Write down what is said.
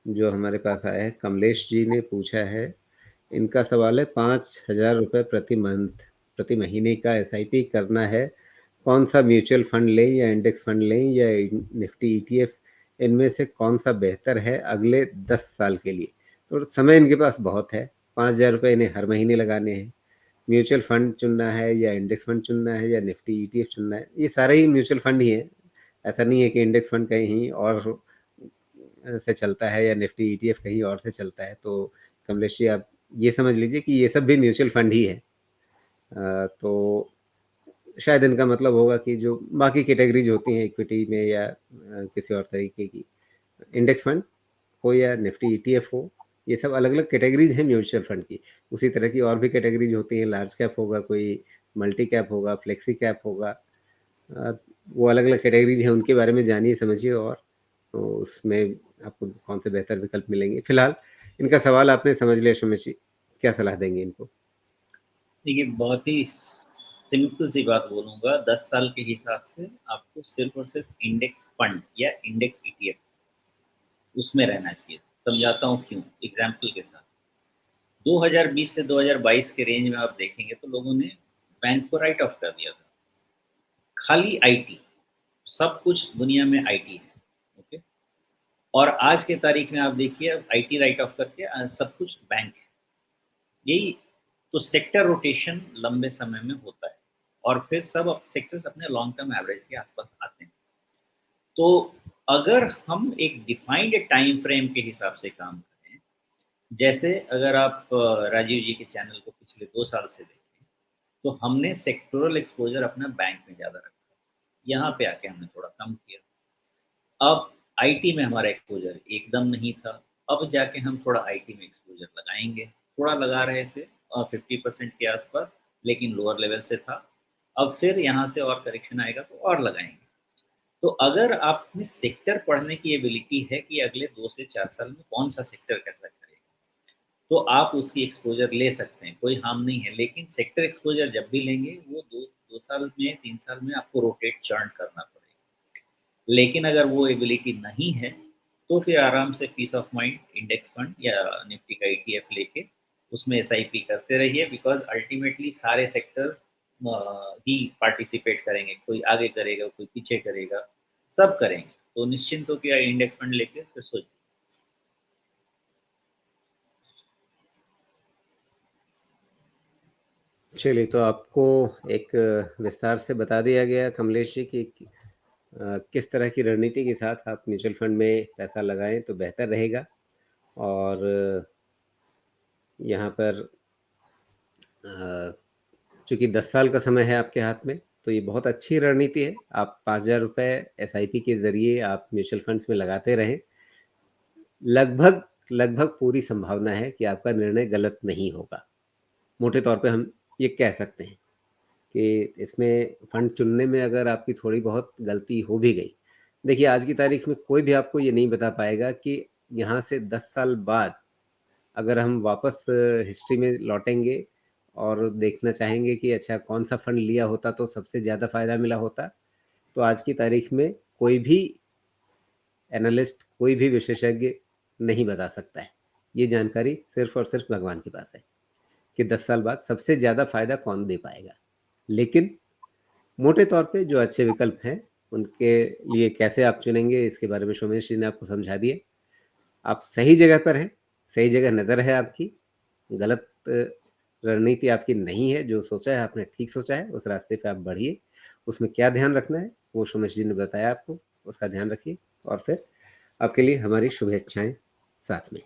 जो हमारे पास आया है, कमलेश जी ने पूछा है। इनका सवाल है, 5,000 रुपए प्रति महीने का एसआईपी करना है। कौन-सा म्यूचुअल फंड लें या इंडेक्स फंड लें या निफ्टी ईटीएफ, इनमें से कौन-सा बेहतर है अगले 10 साल के लिए? तो समय इनके पास बहुत है, 5,000 रुपए इन्हें हर महीने लगाने हैं। म्यूचुअल फंड चुनना है या इंडेक्स फंड चुनना है या निफ्टी ईटीएफ चुनना है, ये सारे ही म्यूचुअल फंड ही हैं। ऐसा नहीं है कि इंडेक्स फंड कहीं और से चलता है या निफ्टी ईटीएफ कहीं और से चलता है। तो कमलेश जी, आप ये समझ लीजिए कि ये सब भी म्यूचुअल फंड ही है। तो शायद इनका मतलब होगा कि जो बाकी कैटेगरीज होती हैं इक्विटी में या किसी और तरीके की, इंडेक्स फंड हो या निफ्टी ईटीएफ हो, ये सब अलग-अलग कैटेगरीज हैं म्यूचुअल फंड की। उसी तरह की और भी कैटेगरीज होती हैं, लार्ज कैप होगा, कोई मल्टी कैप होगा, फ्लेक्सी कैप होगा। अ, वो अलग-अलग कैटेगरीज हैं, उनके बारे में जानिए समझिए और तो उसमें आपको कौन से बेहतर विकल्प मिलेंगे। फिलहाल इनका सवाल आपने समझ लिया सुमित जी, क्या सलाह देंगे इनको? देखिए, बहुत ही सिंपल सी बात बोलूँगा, 10 साल के हिसाब से आपको सिर्फ़ और सिर्फ़ इंडेक्स फंड या इंडेक्स ईटीएफ उसमें रहना चाहिए। समझाता हूँ क्यों, एग्ज़ाम्पल के साथ। 2020 से 2022 के रेंज में आप देखेंगे तो लोगों ने बैंक को राइट ऑफ कर दिया था। खाली आईटी, सब कुछ दुनिया में आईटी है, ओके? और आज के तारीख में आप देखिए अब आईटी राइट ऑफ करके सब कुछ बैंक है। यही तो सेक्टर रोटेशन लंबे समय में होता है और फिर सब सेक्टर्स अपने लॉन्ग टर्म एवरेज के आसपास आते हैं। तो अगर हम एक डिफाइंड टाइम फ्रेम के हिसाब से काम करें, जैसे अगर आप राजीव जी के चैनल को पिछले 2 साल से देखें, तो हमने सेक्टोरल एक्सपोजर अपना बैंक में ज़्यादा रखा। यहाँ पे आके हमने थोड़ा कम किया। अब आईटी में हमारा एक्सपोज़र एकदम नहीं था, अब जाके हम थोड़ा आईटी में एक्सपोज़र लगाएँगे। थोड़ा लगा रहे थे 50% के आसपास, लेकिन लोअर लेवल से था। अब फिर यहाँ से और करेक्शन आएगा तो और लगाएँगे। तो अगर आप में सेक्टर पढ़ने की एबिलिटी है कि अगले 2 से 4 साल में कौन-सा सेक्टर कैसा करेगा, तो आप उसकी एक्सपोज़र ले सकते हैं, कोई हार्म नहीं है। लेकिन सेक्टर एक्सपोज़र जब भी लेंगे, वो 2 साल में, 3 साल में आपको रोटेट चर्न करना पड़ेगा। लेकिन अगर वो एबिलिटी नहीं है, तो फिर आराम से peace of mind index fund या निफ्टी का ईटीएफ लेके उसमें एसआईपी करते रहिए, बिकॉज़ अल्टीमेटली सारे सेक्टर ही पार्टिसिपेट करेंगे। कोई आगे करेगा, कोई पीछे करेगा, सब करेंगे। तो निश्चिंत होके या इंडेक्स फंड लेके फिर सोचिए। चलिए, तो आपको एक विस्तार से बता दिया गया कमलेश जी कि किस तरह की रणनीति के साथ आप म्यूचुअल फंड में पैसा लगाएँ तो बेहतर रहेगा। और यहाँ पर चूँकि 10 साल का समय है आपके हाथ में, तो ये बहुत अच्छी रणनीति है। आप 5,000 रुपए एसआईपी के ज़रिए आप म्यूचुअल फंड्स में लगाते रहें। लगभग लगभग पूरी संभावना है कि आपका निर्णय गलत नहीं होगा। मोटे तौर पे हम ये कह सकते हैं कि इसमें फंड चुनने में अगर आपकी थोड़ी बहुत गलती हो भी गई, देखिए आज की तारीख में कोई भी आपको ये नहीं बता पाएगा कि यहाँ से 10 साल बाद अगर हम वापस हिस्ट्री में लौटेंगे और देखना चाहेंगे कि अच्छा कौन-सा फंड लिया होता तो सबसे ज़्यादा फ़ायदा मिला होता, तो आज की तारीख में कोई भी एनालिस्ट, कोई भी विशेषज्ञ नहीं बता सकता है। ये जानकारी सिर्फ़ और सिर्फ़ भगवान के पास है कि 10 साल बाद सबसे ज़्यादा फ़ायदा कौन दे पाएगा। लेकिन मोटे तौर पे जो अच्छे विकल्प हैं, उनके लिए कैसे आप चुनेंगे इसके बारे में सोमेश जी ने आपको समझा दिए। आप सही जगह पर हैं, सही जगह नज़र है आपकी, गलत रणनीति आपकी नहीं है, जो सोचा है आपने ठीक सोचा है, उस रास्ते पे आप बढ़िए। उसमें क्या ध्यान रखना है, वो सोमेश जी ने बताया आपको, उसका ध्यान रखिए और फिर आपके लिए हमारी शुभेच्छाएँ साथ में।